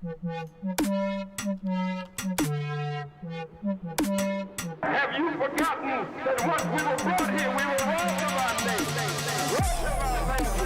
Have you forgotten that once we were brought here, we were robbed of our nation, robbed of our language?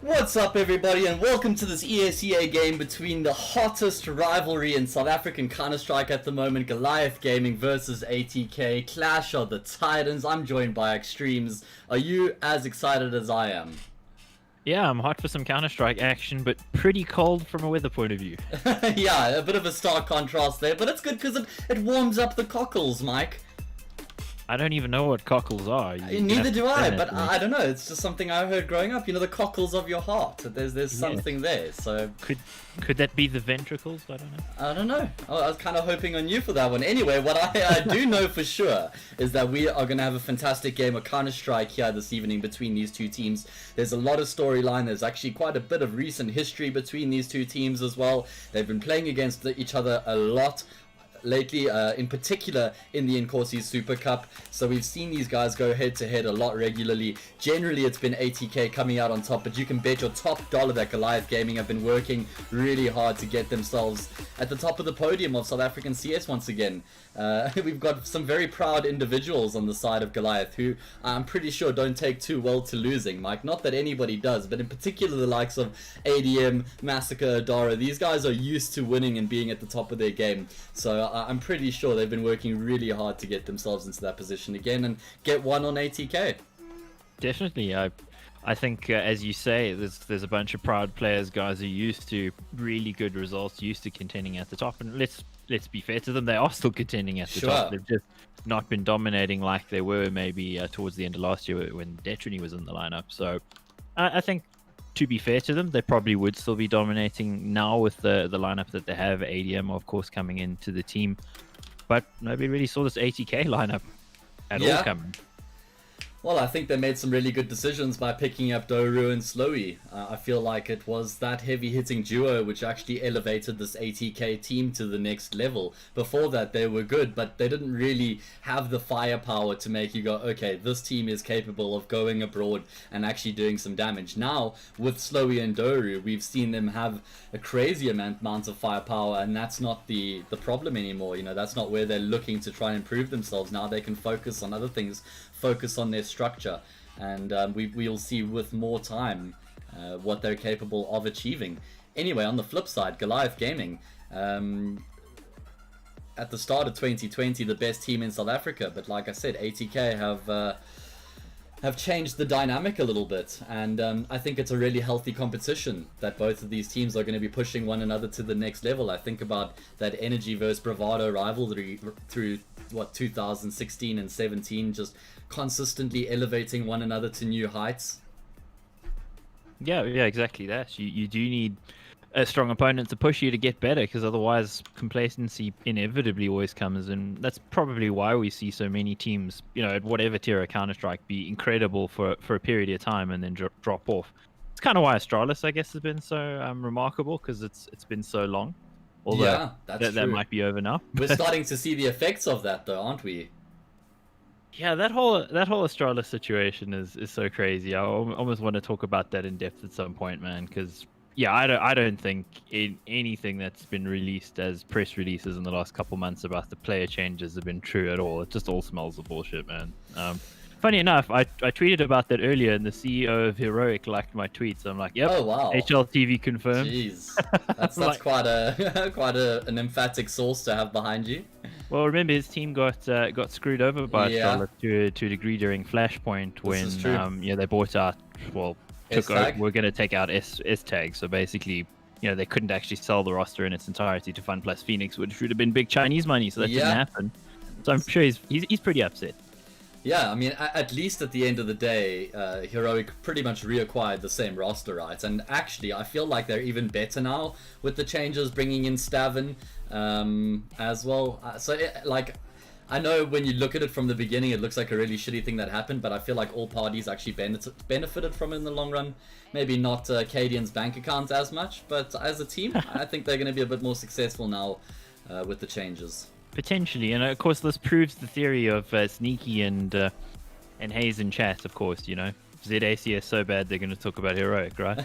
What's up everybody and welcome to this ESEA game between the hottest rivalry in South African Counter-Strike at the moment, Goliath Gaming versus ATK, Clash of the Titans. I'm joined by Extremes. Are you as excited as I am? Yeah, I'm hot for some Counter-Strike action, but pretty cold from a weather point of view. Yeah, a bit of a stark contrast there, but it's good because it warms up the cockles, Mike. I don't even know what cockles are. Neither do I, but I don't know. It's just something I heard growing up. You know, the cockles of your heart. There's something there. So could that be the ventricles? I don't know. I don't know. I was kind of hoping on you for that one. Anyway, what I do know for sure is that we are going to have a fantastic game of Counter-Strike here this evening between these two teams. There's a lot of storyline. There's actually quite a bit of recent history between these two teams as well. They've been playing against each other a lot lately, in particular in the Incorsi Super Cup. So we've seen these guys go head to head a lot regularly. Generally it's been ATK coming out on top, but you can bet your top dollar that Goliath Gaming have been working really hard to get themselves at the top of the podium of South African CS once again. We've got some very proud individuals on the side of Goliath who I'm pretty sure don't take too well to losing, Mike. Not that anybody does, but in particular the likes of ADM, Massacre, Adara. These guys are used to winning and being at the top of their game. So I'm pretty sure they've been working really hard to get themselves into that position again and get one on ATK. Definitely. I think, as you say, there's a bunch of proud players, guys who are used to really good results, used to contending at the top, and let's be fair to them, they are still contending at the top. They've just not been dominating like they were maybe towards the end of last year when Detrini was in the lineup. So I think, to be fair to them, they probably would still be dominating now with the lineup that they have. ADM, of course, coming into the team, but nobody really saw this ATK lineup at all coming. Well, I think they made some really good decisions by picking up Doru and Slowy. I feel like it was that heavy-hitting duo which actually elevated this ATK team to the next level. Before that, they were good, but they didn't really have the firepower to make you go, okay, this team is capable of going abroad and actually doing some damage. Now, with Slowy and Doru, we've seen them have a crazy amount of firepower, and that's not the problem anymore. You know, that's not where they're looking to try and improve themselves. Now they can focus on other things, focus on their structure, and we'll see with more time what they're capable of achieving. Anyway, on the flip side, Goliath Gaming, at the start of 2020, the best team in South Africa, but like I said, ATK have changed the dynamic a little bit, and I think it's a really healthy competition that both of these teams are going to be pushing one another to the next level. I think about that energy versus bravado rivalry through 2016 and 17, just consistently elevating one another to new heights. Yeah, exactly that. You do need a strong opponent to push you to get better, because otherwise complacency inevitably always comes, and that's probably why we see so many teams, you know, at whatever tier of Counter-Strike, be incredible for a period of time and then drop off. It's kind of why Astralis, I guess, has been so remarkable, because it's been so long. Although yeah, that's that might be over now. We're starting to see the effects of that, though, aren't we? Yeah, that whole Astralis situation is so crazy. I almost want to talk about that in depth at some point, man, because yeah, I don't think anything that's been released as press releases in the last couple months about the player changes have been true at all. It just all smells of bullshit, man. Funny enough, I tweeted about that earlier, and the CEO of Heroic liked my tweet. So I'm like, yep, oh, wow. HLTV confirmed. Jeez, that's like, quite an emphatic source to have behind you. Well, remember his team got screwed over by Charlotte to a degree during Flashpoint when they bought out, well, we're going to take out S tag. So basically, you know, they couldn't actually sell the roster in its entirety to Fun Plus Phoenix, which would have been big Chinese money. So that didn't happen. So I'm sure he's pretty upset. Yeah, I mean, at least at the end of the day, Heroic pretty much reacquired the same roster, right? And actually, I feel like they're even better now with the changes, bringing in Stavin as well. I know when you look at it from the beginning, it looks like a really shitty thing that happened, but I feel like all parties actually benefited from it in the long run. Maybe not Cadian's bank account as much, but as a team, I think they're going to be a bit more successful now with the changes. Potentially, and of course this proves the theory of Sneaky and Hayes in chat, of course, you know. ESEA is so bad they're going to talk about Heroic, right?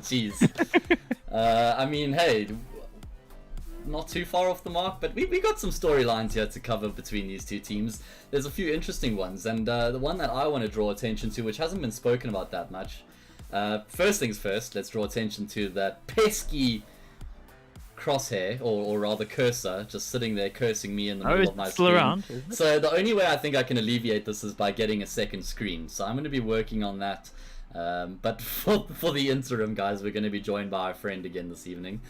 Jeez. I mean, hey, not too far off the mark, but we got some storylines here to cover between these two teams. There's a few interesting ones, and the one that I want to draw attention to, which hasn't been spoken about that much. First things first, let's draw attention to that pesky crosshair, or rather cursor, just sitting there cursing me in the middle of my screen. Around, so the only way I think I can alleviate this is by getting a second screen. So I'm going to be working on that. But for the interim, guys, we're going to be joined by our friend again this evening.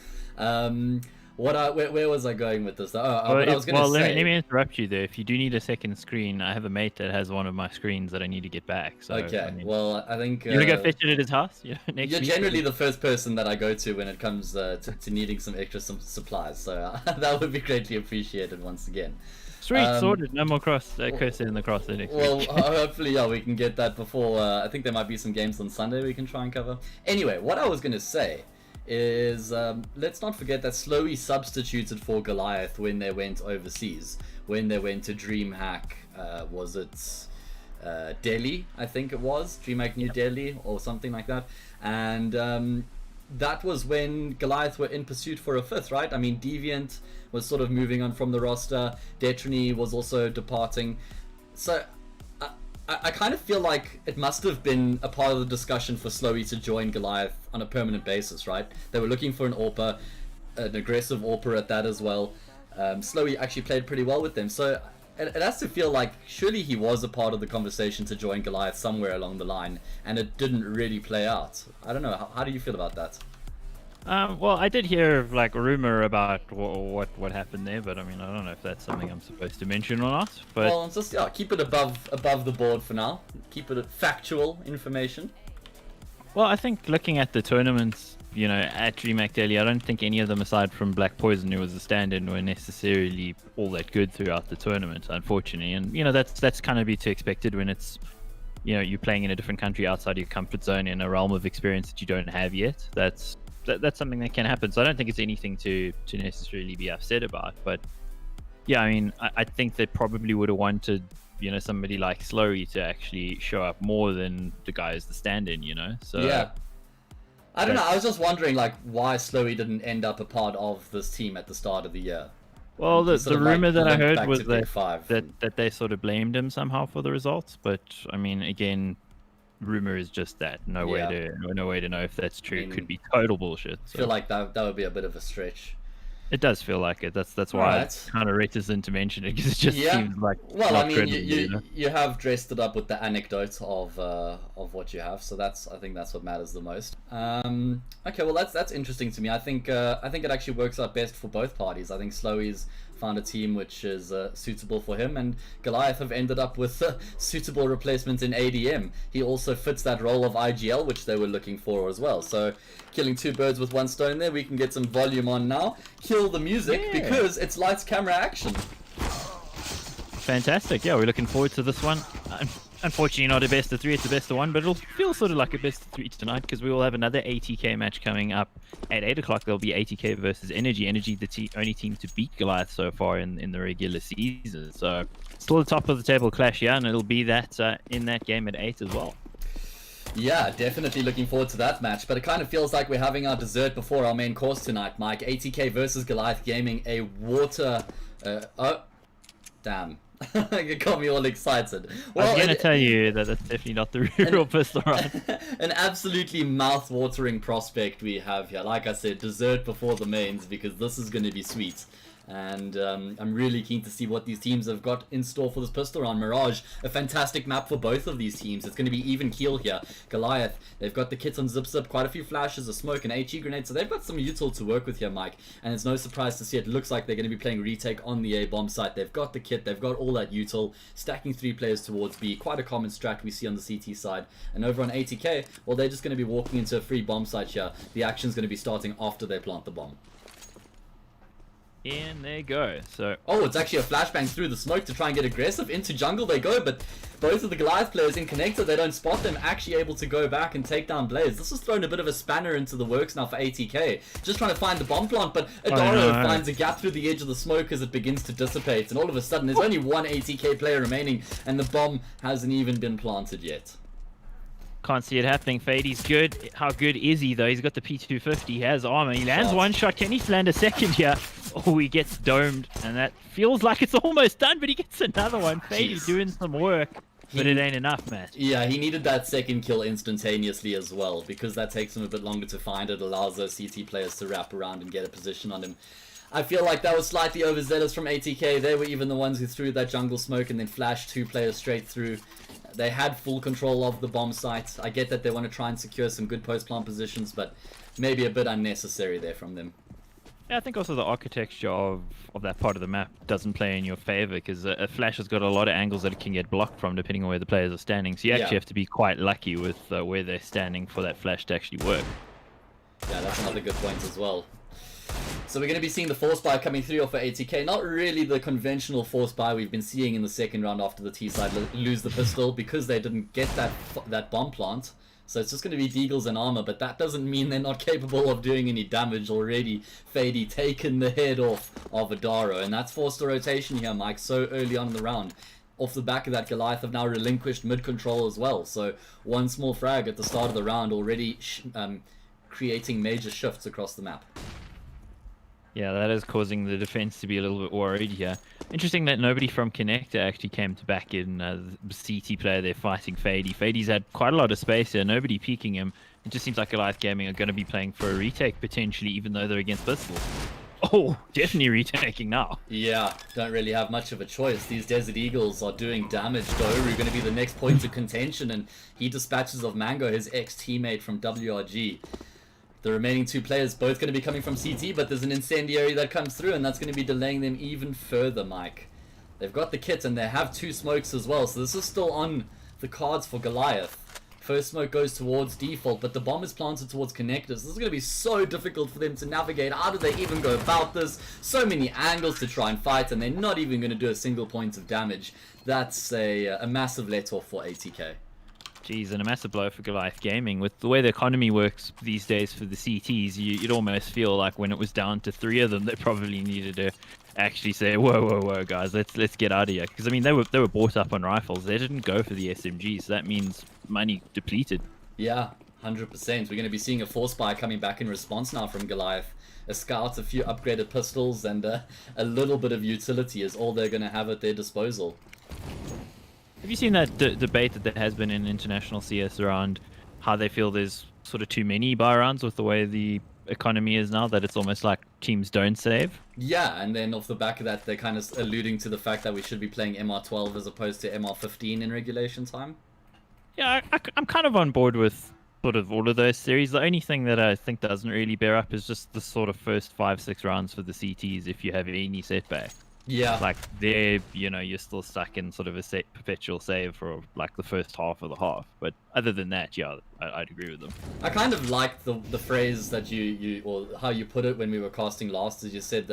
Where was I going with this? Well, What I was gonna let say. me interrupt you there. If you do need a second screen, I have a mate that has one of my screens that I need to get back. So Okay, I mean, well, I think you wanna go fetch it at his house? Yeah, next you're week? generally the first person that I go to when it comes to needing some extra supplies, so that would be greatly appreciated once again. Sweet, sorted. No more cursor in the crosshair next Well, week. hopefully, yeah, we can get that before. I think there might be some games on Sunday we can try and cover. Anyway, what I was gonna say is let's not forget that Slowy substituted for Goliath when they went overseas, when they went to DreamHack. Was it Delhi? I think it was DreamHack New Delhi or something like that, and that was when Goliath were in pursuit for a fifth, right? I mean, Deviant was sort of moving on from the roster. Detrony was also departing. So I kind of feel like it must have been a part of the discussion for Slowy to join Goliath on a permanent basis, right? They were looking for an AWPer, an aggressive AWPer at that as well. Slowy actually played pretty well with them. So it has to feel like surely he was a part of the conversation to join Goliath somewhere along the line, and it didn't really play out. I don't know. How do you feel about that? Well, I did hear like a rumor about what happened there, but I mean, I don't know if that's something I'm supposed to mention or not. But Well, just keep it above the board for now. Keep it factual information. well, I think looking at the tournaments, you know, at DreamHack Delhi, I don't think any of them, aside from Black Poison, who was a stand-in, were necessarily all that good throughout the tournament, unfortunately. And you know, that's kind of be to expected when it's, you know, you're playing in a different country outside your comfort zone in a realm of experience that you don't have yet. That's something that can happen. So I don't think it's anything to necessarily be upset about. But yeah, I mean, I think they probably would have wanted, you know, somebody like Slowy to actually show up more than the guy as the stand-in, you know. So Yeah. I don't know. I was just wondering, like, why Slowy didn't end up a part of this team at the start of the year. Well, He sort the of, like, rumor that I linked heard back was to Big Five. that they sort of blamed him somehow for the results. But I mean, again, rumor is just that. No way to know if that's true. It could be total bullshit. I feel like that would be a bit of a stretch. It does feel like it. That's why Alright. I'm kind of reticent to mention it, because it just seems like Well, not I mean, credible, you know? you have dressed it up with the anecdote of what you have, so I think that's what matters the most. Okay, well that's interesting to me. I think it actually works out best for both parties. I think Slowy's found a team which is suitable for him, and Goliath have ended up with suitable replacements in ADM. He also fits that role of IGL, which they were looking for as well. So killing two birds with one stone there. We can get some volume on now. Kill the music because it's lights, camera, action. Fantastic. Yeah, we're looking forward to this one. Unfortunately, not a best of three, it's a best of one, but it'll feel sort of like a best of three tonight, because we will have another ATK match coming up at 8 o'clock. There'll be ATK versus Energy. Energy, the only team to beat Goliath so far in the regular season. So, still the top of the table clash here, and it'll be that in that game at 8 as well. Yeah, definitely looking forward to that match, but it kind of feels like we're having our dessert before our main course tonight, Mike. ATK versus Goliath Gaming, a water... oh, damn. You got me all excited. Well, I was going to tell you that that's definitely not the real pistol run. An absolutely mouth-watering prospect we have here. Like I said, dessert before the mains, because this is going to be sweet. And I'm really keen to see what these teams have got in store for this pistol round. Mirage, a fantastic map for both of these teams. It's going to be even keel here. Goliath, they've got the kits on Zip, quite a few flashes, a smoke, and HE grenade. So they've got some util to work with here, Mike. And it's no surprise to see it looks like they're going to be playing retake on the A bomb site. They've got the kit, they've got all that util, stacking 3 players towards B. Quite a common strat we see on the CT side. And over on ATK, well, they're just going to be walking into a free bomb site here. The action's going to be starting after they plant the bomb. In they go. So oh, it's actually a flashbang through the smoke to try and get aggressive. Into jungle they go, but both of the Goliath players in connector, they don't spot them, actually able to go back and take down Blaze. This has thrown a bit of a spanner into the works now for ATK. Just trying to find the bomb plant, but Adaro finds a gap through the edge of the smoke as it begins to dissipate, and all of a sudden there's only one ATK player remaining, and the bomb hasn't even been planted yet. Can't see it happening. Fade's good. How good is he, though? He's got the P250. He has armor. He lands one shot. Can he land a second here? Oh, he gets domed. And that feels like it's almost done, but he gets another one. Fade's doing some work, but it ain't enough, man. Yeah, he needed that second kill instantaneously as well, because that takes him a bit longer to find. It allows those CT players to wrap around and get a position on him. I feel like that was slightly overzealous from ATK. They were even the ones who threw that jungle smoke and then flashed 2 players straight through. They had full control of the bomb site. I get that they want to try and secure some good post-plant positions, but maybe a bit unnecessary there from them. Yeah, I think also the architecture of that part of the map doesn't play in your favor because a flash has got a lot of angles that it can get blocked from depending on where the players are standing. So you Yeah. actually have to be quite lucky with where they're standing for that flash to actually work. Yeah, that's another good point as well. So we're going to be seeing the force buy coming through off for ATK. Not really the conventional force buy we've been seeing in the second round after the T side lose the pistol because they didn't get that bomb plant. So it's just going to be deagles and armor, but that doesn't mean they're not capable of doing any damage already. Fady taken the head off of Adaro, and that's forced a rotation here, Mike, so early on in the round. Off the back of that, Goliath have now relinquished mid-control as well. So one small frag at the start of the round already creating major shifts across the map. Yeah, that is causing the defense to be a little bit worried here. Interesting that nobody from Connector actually came to back in the CT player there fighting Fady. Fady's had quite a lot of space here, nobody peeking him. It just seems like Goliath Gaming are going to be playing for a retake potentially, even though they're against pistols. Oh, definitely retaking now. Yeah, don't really have much of a choice. These Desert Eagles are doing damage. Doru going to be the next point of contention, and he dispatches of Mango, his ex-teammate from WRG. The remaining two players both going to be coming from CT, but there's an incendiary that comes through, and that's going to be delaying them even further, Mike. They've got the kit, and they have two smokes as well, so this is still on the cards for Goliath. First smoke goes towards default, but the bomb is planted towards connectors. This is going to be so difficult for them to navigate. How do they even go about this? So many angles to try and fight, and they're not even going to do a single point of damage. That's a massive let-off for ATK. Jeez, and a massive blow for Goliath Gaming. With the way the economy works these days for the CTs, you'd almost feel like when it was down to 3 of them, they probably needed to actually say, whoa, guys, let's get out of here. Because I mean, they were bought up on rifles. They didn't go for the SMG, so that means money depleted. Yeah, 100%. We're going to be seeing a force buy coming back in response now from Goliath. A scout, a few upgraded pistols, and a little bit of utility is all they're going to have at their disposal. Have you seen that debate that there has been in international CS around how they feel there's sort of too many buy rounds with the way the economy is now, that it's almost like teams don't save? Yeah, and then off the back of that, they're kind of alluding to the fact that we should be playing MR12 as opposed to MR15 in regulation time. Yeah, I'm kind of on board with sort of all of those series. The only thing that I think doesn't really bear up is just the sort of first 5-6 rounds for the CTs if you have any setback. Yeah. Like there, you're still stuck in sort of a perpetual save for like the first half of the half. But other than that, yeah, I'd agree with them. I kind of like the phrase that or how you put it when we were casting last, as you said,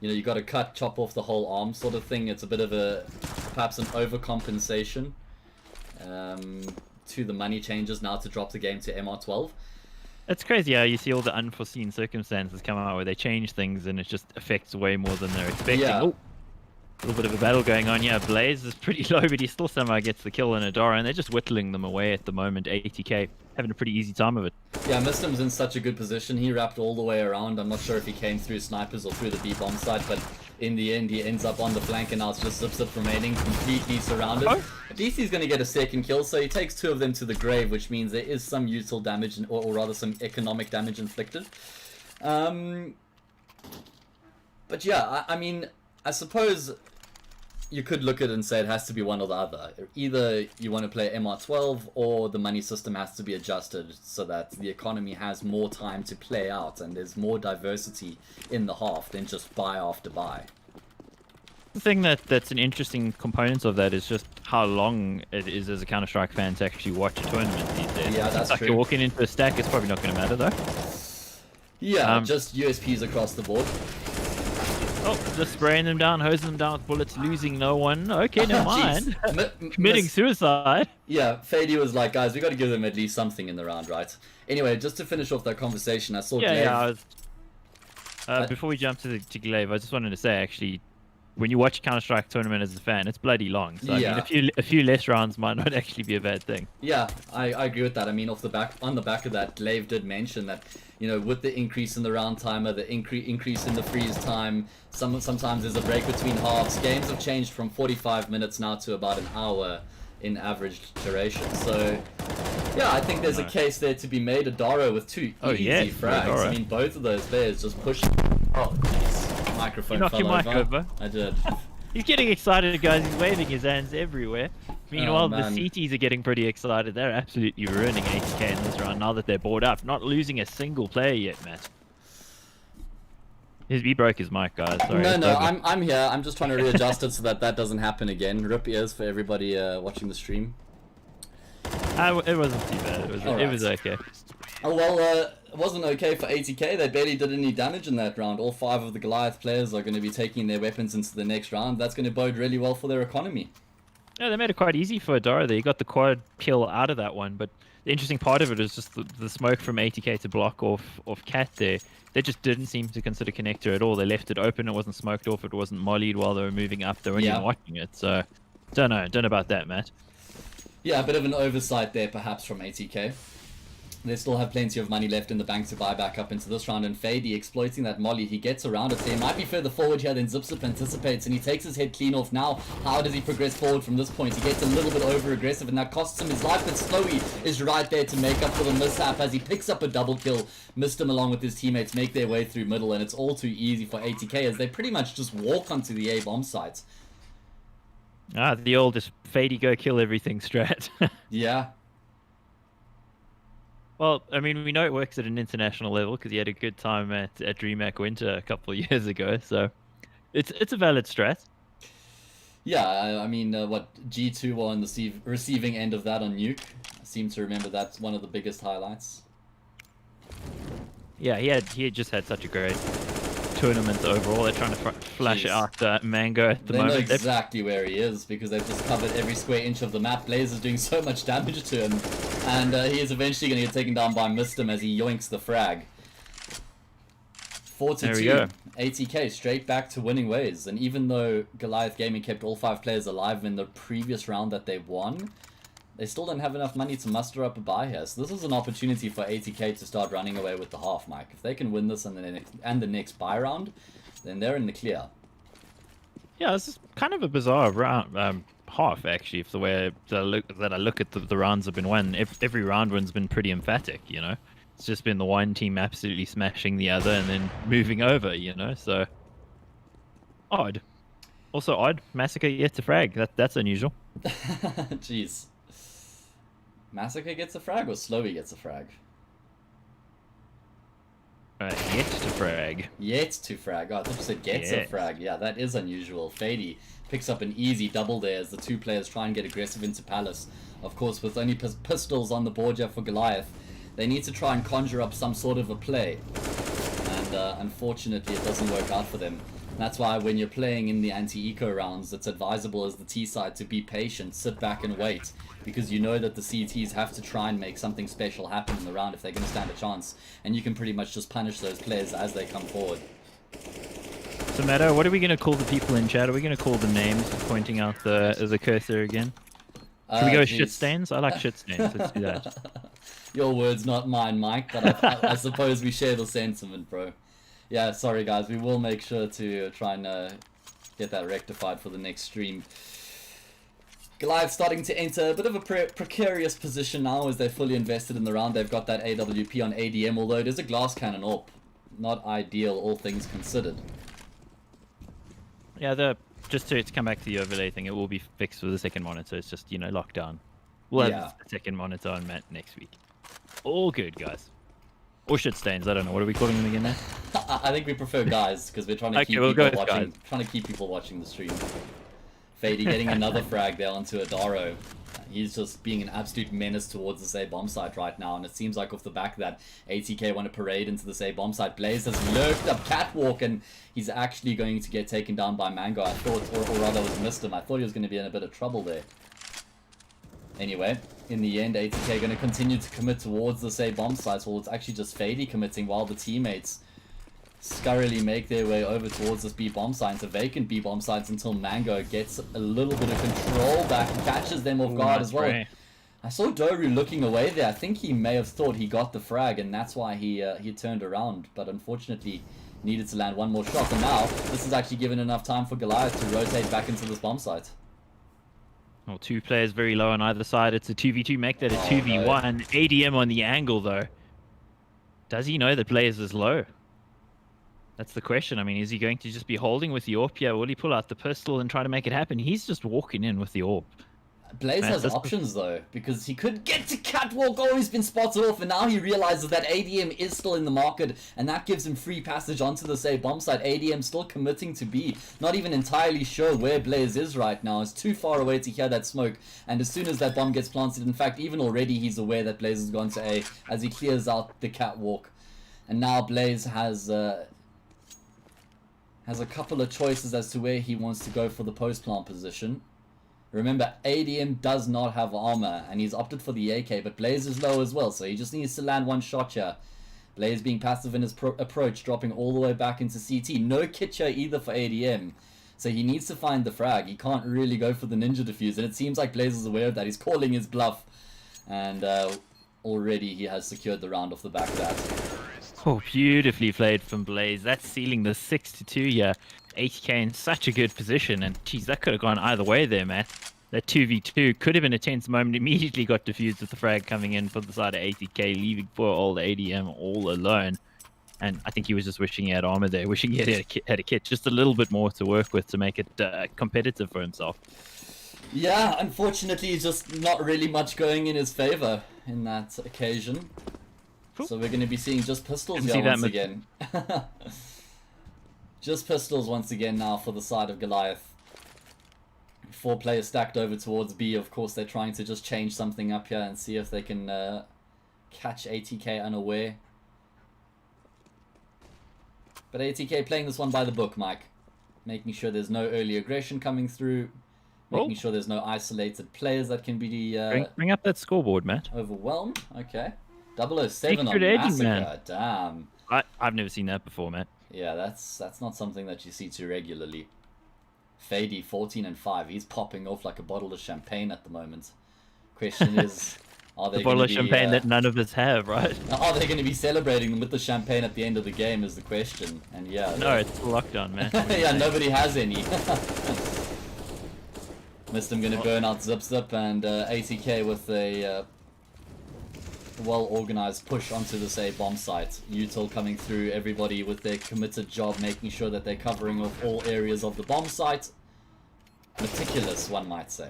you got to chop off the whole arm sort of thing. It's a bit of perhaps an overcompensation to the money changes now to drop the game to MR12. It's crazy how you see all the unforeseen circumstances come out where they change things and it just affects way more than they're expecting. Yeah. Oh, a little bit of a battle going on. Yeah, Blaze is pretty low, but he still somehow gets the kill on Adara, and they're just whittling them away at the moment. ATK having a pretty easy time of it. Yeah, Mistim's in such a good position. He wrapped all the way around. I'm not sure if he came through snipers or through the B bomb side, but in the end, he ends up on the flank, and now it's just Zip remaining, completely surrounded. Oh. At least he's going to get a second kill, so he takes 2 of them to the grave, which means there is some useful damage, or rather some economic damage inflicted. But yeah, I mean, I suppose you could look at it and say it has to be one or the other. Either you want to play MR12 or the money system has to be adjusted so that the economy has more time to play out and there's more diversity in the half than just buy after buy. The thing that's an interesting component of that is just how long it is as a Counter-Strike fan to actually watch a tournament these days. Yeah, that's like true. You're walking into a stack, it's probably not going to matter though. Yeah, just USPs across the board. Oh, just spraying them down, hosing them down with bullets, losing no one. Okay, never mind. Committing suicide. Yeah, Fady was like, guys, we got to give them at least something in the round, right? Anyway, just to finish off that conversation, I saw Glaive. Before we jump to Glaive, I just wanted to say, actually, when you watch Counter-Strike tournament as a fan, it's bloody long. So Yeah. I mean, a few less rounds might not actually be a bad thing. Yeah, I agree with that. I mean, on the back of that, Glaive did mention that, with the increase in the round timer, the increase in the freeze time, sometimes there's a break between halves. Games have changed from 45 minutes now to about an hour in average duration. So, yeah, I think there's a case there to be made. Adaro with 2 easy frags. Adaro. I mean, both of those players just push. Oh, jeez. Microphone You knocked your mic over. I did. He's getting excited, guys. He's waving his hands everywhere. Meanwhile, the man. CTs are getting pretty excited. They're absolutely ruining ATK in this round now that they're bored up. Not losing a single player yet, Matt. He broke his mic, guys. Sorry. No, it's no, over. I'm here. I'm just trying to readjust it so that that doesn't happen again. Rip ears for everybody watching the stream. It wasn't too bad. It was okay. Oh well, it wasn't okay for ATK. They barely did any damage in that round. All 5 of the Goliath players are going to be taking their weapons into the next round. That's going to bode really well for their economy. Yeah, they made it quite easy for Dara there. He got the quad kill out of that one, but the interesting part of it is just the smoke from ATK to block off Cat there. They just didn't seem to consider connector at all. They left it open. It wasn't smoked off. It wasn't mollied while they were moving up. They weren't even watching it. So, don't know about that, Matt. Yeah, a bit of an oversight there perhaps from ATK. They still have plenty of money left in the bank to buy back up into this round, and Fady exploiting that molly, he gets around it. He might be further forward here than Zipzip anticipates, and he takes his head clean off now. How does he progress forward from this point? He gets a little bit over aggressive, and that costs him his life, but Slowy is right there to make up for the mishap as he picks up a double kill. Missed him along with his teammates, make their way through middle, and it's all too easy for ATK as they pretty much just walk onto the A bomb site. The old just Fady go kill everything strat. Yeah. Well, I mean, we know it works at an international level because he had a good time at DreamHack Winter a couple of years ago, so it's a valid strat. Yeah, I mean, what, G2 were on the receiving end of that on Nuke. I seem to remember that's one of the biggest highlights. Yeah, he had just had such a great tournament overall. They're trying to flash out Mango at the moment. They know exactly where he is because they've just covered every square inch of the map. Blaze is doing so much damage to him, and he is eventually going to get taken down by Mistim as he yoinks the frag. 4-2. ATK straight back to winning ways, and even though Goliath Gaming kept all 5 players alive in the previous round that they won, they still don't have enough money to muster up a buy here. So this is an opportunity for ATK to start running away with the half, Mike. If they can win this and the next buy round, then they're in the clear. Yeah, this is kind of a bizarre round, half actually. If the way that I look at the rounds have been won, every round win's been pretty emphatic. You know, it's just been the one team absolutely smashing the other and then moving over. You know, so odd. Also odd. Massacre yet to frag. That's unusual. Jeez. Massacre gets a frag or Slowy gets a frag? Yet to frag. Yet to frag. Oh, I thought you said gets a frag. Yeah, that is unusual. Fady picks up an easy double there as the 2 players try and get aggressive into Palace. Of course, with only pistols on the board here for Goliath, they need to try and conjure up some sort of a play. And unfortunately, it doesn't work out for them. That's why when you're playing in the anti-eco rounds, it's advisable as the T side to be patient, sit back and wait, because you know that the CTs have to try and make something special happen in the round if they're going to stand a chance, and you can pretty much just punish those players as they come forward. So Matto, what are we going to call the people in chat? Are we going to call the names pointing out the cursor again? Should we go shit stains? I like shit stains. Let's do that. Your words, not mine, Mike, but I suppose we share the sentiment, bro. Yeah, sorry guys, we will make sure to try and get that rectified for the next stream. Goliath starting to enter a bit of a precarious position now as they're fully invested in the round. They've got that AWP on ADM, although it is a glass cannon AWP. Not ideal, all things considered. Yeah, just to come back to the overlay thing, it will be fixed with the second monitor. It's just, you know, locked down. We'll have the second monitor on Matt next week. All good, guys. Or shit stains, I don't know. What are we calling them again now? I think we prefer guys, because we're trying to keep people watching the stream. Fady getting another frag there onto Adaro. He's just being an absolute menace towards this A bomb site right now, and it seems like off the back of that, ATK want to parade into this A bomb site. Blaze has lurked up catwalk, and he's actually going to get taken down by Mango. I thought, or rather was missed him. I thought he was going to be in a bit of trouble there. Anyway, in the end, ATK going to continue to commit towards this A bomb site. Well, it's actually just Fady committing while the teammates scurrily make their way over towards this B bomb site. It's a vacant B bomb site until Mango gets a little bit of control back and catches them off guard as well. Great. I saw Doru looking away there. I think he may have thought he got the frag, and that's why he turned around. But unfortunately, needed to land one more shot. And now, this has actually given enough time for Goliath to rotate back into this bomb site. Well, 2 players very low on either side. It's a 2v2. Make that a 2v1. No. ADM on the angle, though. Does he know the players is low? That's the question. I mean, is he going to just be holding with the AWP? Yeah, will he pull out the pistol and try to make it happen? He's just walking in with the AWP. Blaze has options though, because he could get to Catwalk. Oh, he's been spotted off, and now he realizes that ADM is still in the market, and that gives him free passage onto the say bomb site. ADM still committing to B, not even entirely sure where Blaze is right now. It's too far away to hear that smoke, and as soon as that bomb gets planted, in fact, even already he's aware that Blaze has gone to A as he clears out the Catwalk, and now Blaze has a couple of choices as to where he wants to go for the post plant position. Remember, ADM does not have armor, and he's opted for the AK, but Blaze is low as well, so he just needs to land one shot here. Blaze being passive in his approach, dropping all the way back into CT. No kit here either for ADM, so he needs to find the frag. He can't really go for the ninja defuse, and it seems like Blaze is aware of that. He's calling his bluff, and already he has secured the round off the back of that. Oh, beautifully played from Blaze. That's sealing the 6-2 here. ATK in such a good position, and geez, that could have gone either way there, Matt. That 2v2 could have been a tense moment. Immediately got defused with the frag coming in for the side of ATK, leaving poor old ADM all alone. And I think he was just wishing he had armor there, wishing he had a kit just a little bit more to work with to make it competitive for himself. Yeah, unfortunately, just not really much going in his favor in that occasion. Cool. So we're going to be seeing just pistols here once again. Just pistols once again now for the side of Goliath. 4 players stacked over towards B. Of course, they're trying to just change something up here and see if they can catch ATK unaware. But ATK playing this one by the book, Mike. Making sure there's no early aggression coming through. Making sure there's no isolated players that can be... bring up that scoreboard, Matt. Overwhelmed. Okay. 007 on edging, Massacre. man. Damn. I've never seen that before, Matt. Yeah, that's not something that you see too regularly. Fady 14 and 5. He's popping off like a bottle of champagne at the moment. Question is, are they the bottle of champagne that none of us have, right? Are they going to be celebrating them with the champagne at the end of the game? Is the question. And yeah, no, it's lockdown, man. Yeah, nobody has any. Missed him going to burn out Zip Zip, and ATK with a well-organized push onto the say bomb site. Util coming through, everybody with their committed job, making sure that they're covering off all areas of the bomb site. Meticulous, one might say.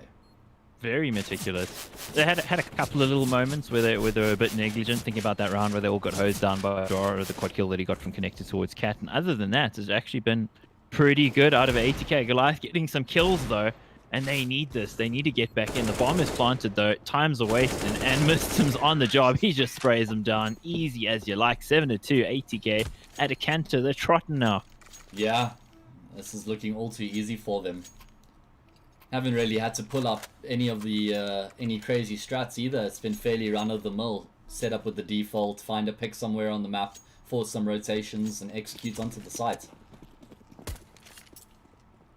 Very meticulous. They had a couple of little moments where they were a bit negligent, thinking about that round where they all got hosed down by Dora, or the quad kill that he got from connected towards Cat. And other than that, it's actually been pretty good out of ATK. Goliath getting some kills though. And they need this. They need to get back in. The bomb is planted, though. Times are wasted. And Mistim's on the job. He just sprays them down. Easy as you like. 7-2. ATK at a canter. They're trotting now. Yeah. This is looking all too easy for them. Haven't really had to pull up any of the any crazy strats either. It's been fairly run-of-the-mill. Set up with the default. Find a pick somewhere on the map. Force some rotations. And execute onto the site.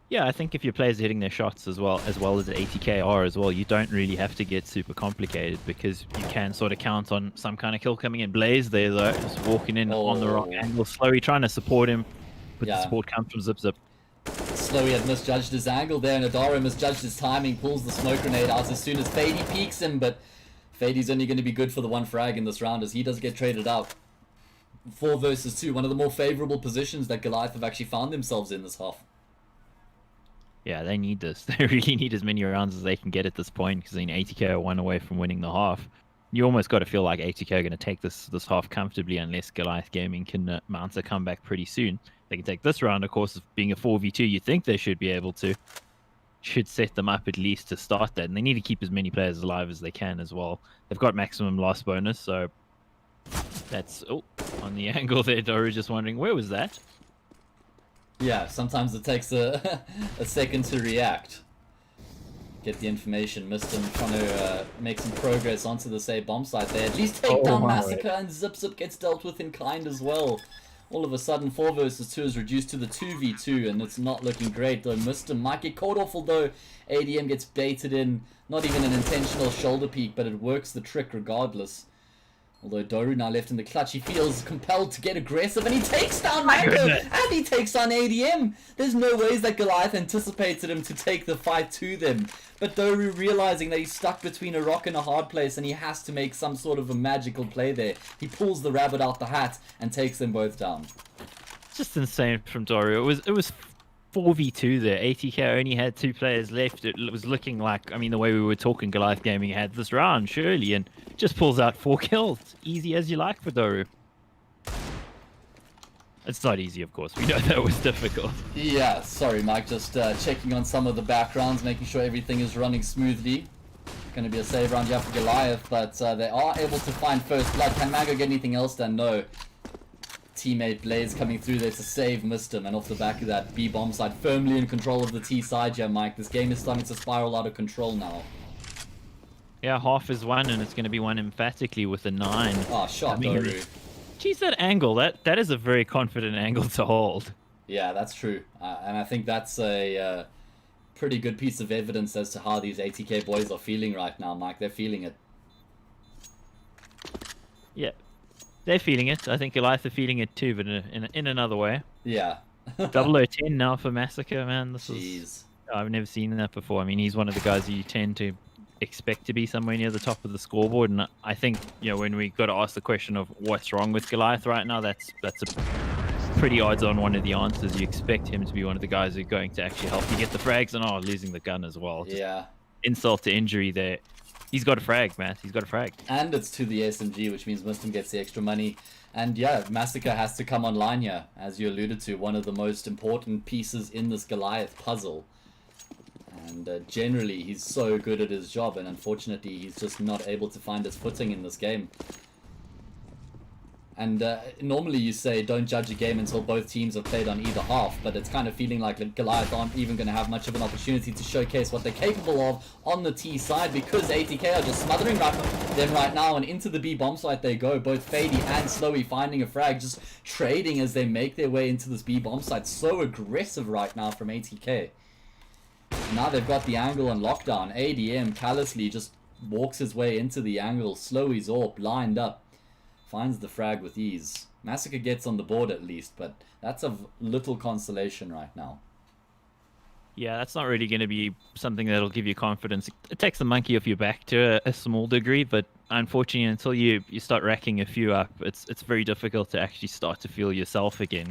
Yeah, I think if your players are hitting their shots as well as ATK are as well, you don't really have to get super complicated, because you can sort of count on some kind of kill coming in. Blaze there though, just walking in on the wrong angle, slowly trying to support him, but the support comes from Zip Zip. Slowy had misjudged his angle there, and Adara misjudged his timing, pulls the smoke grenade out as soon as Fady peeks him, but Fady's only going to be good for the one frag in this round as he does get traded out. 4 versus 2, one of the more favorable positions that Goliath have actually found themselves in this half. Yeah, they need this. They really need as many rounds as they can get at this point, because ATK are 1 away from winning the half. You almost got to feel like ATK are going to take this half comfortably, unless Goliath Gaming can mount a comeback pretty soon. They can take this round, of course, being a 4v2. You think they should be able to. Should set them up at least to start that. And they need to keep as many players alive as they can as well. They've got maximum loss bonus, so that's... Oh, on the angle there, Doru just wondering, where was that? Yeah, sometimes it takes a second to react. Get the information. Missed him trying to make some progress onto the say bomb site there. At least take down Massacre, and Zip Zip gets dealt with in kind as well. All of a sudden 4 versus 2 is reduced to the 2v2, and it's not looking great though. Missed him. Might get caught off, although ADM gets baited in. Not even an intentional shoulder peek, but it works the trick regardless. Although Doru now left in the clutch, he feels compelled to get aggressive, and he takes down Mango, and he takes on ADM. There's no ways that Goliath anticipated him to take the fight to them. But Doru realizing that he's stuck between a rock and a hard place, and he has to make some sort of a magical play there. He pulls the rabbit out the hat and takes them both down. Just insane from Doru. It was 4v2 there. ATK only had 2 players left. It was looking like, I mean, the way we were talking, Goliath Gaming had this round, surely, and just pulls out 4 kills. Easy as you like for Doru. It's not easy, of course. We know that was difficult. Yeah, sorry, Mike. Just checking on some of the backgrounds, making sure everything is running smoothly. Going to be a save round here for Goliath, but they are able to find first blood. Can Mago get anything else done? No. Teammate Blaze coming through there to save missed him, and off the back of that, B bomb side firmly in control of the T side here, Mike. This game is starting to spiral out of control now. Yeah, half is won, and it's going to be won emphatically with a 9. Oh, shot, Doru. Geez, that angle, that is a very confident angle to hold. Yeah, that's true. And I think that's a pretty good piece of evidence as to how these ATK boys are feeling right now, Mike. They're feeling it. Yeah, they're feeling it. I think Goliath are feeling it too, but in another way. Yeah. 0010 now for Massacre, man. This Jeez. is... I've never seen that before. I mean, he's one of the guys you tend to expect to be somewhere near the top of the scoreboard, and I think, you know, when we got to ask the question of what's wrong with Goliath right now, that's a pretty odds-on one of the answers. You expect him to be one of the guys who are going to actually help you get the frags, and losing the gun as well. Just yeah. Insult to injury there. He's got a frag, man. He's got a frag. And it's to the SMG, which means Muslim gets the extra money. And yeah, Massacre has to come online here, as you alluded to, one of the most important pieces in this Goliath puzzle. And generally, he's so good at his job, and unfortunately, he's just not able to find his footing in this game. And normally you say don't judge a game until both teams have played on either half, but it's kind of feeling like Goliath aren't even going to have much of an opportunity to showcase what they're capable of on the T side, because ATK are just smothering them right now, and into the B bomb site they go. Both Fady and Slowy finding a frag, just trading as they make their way into this B bomb site. So aggressive right now from ATK. Now they've got the angle on lockdown. ADM callously just walks his way into the angle. Slowy's AWP lined up. Finds the frag with ease. Massacre gets on the board at least, but that's of little consolation right now. Yeah, that's not really going to be something that'll give you confidence. It takes the monkey off your back to a small degree, but unfortunately, until you start racking a few up, it's very difficult to actually start to feel yourself again.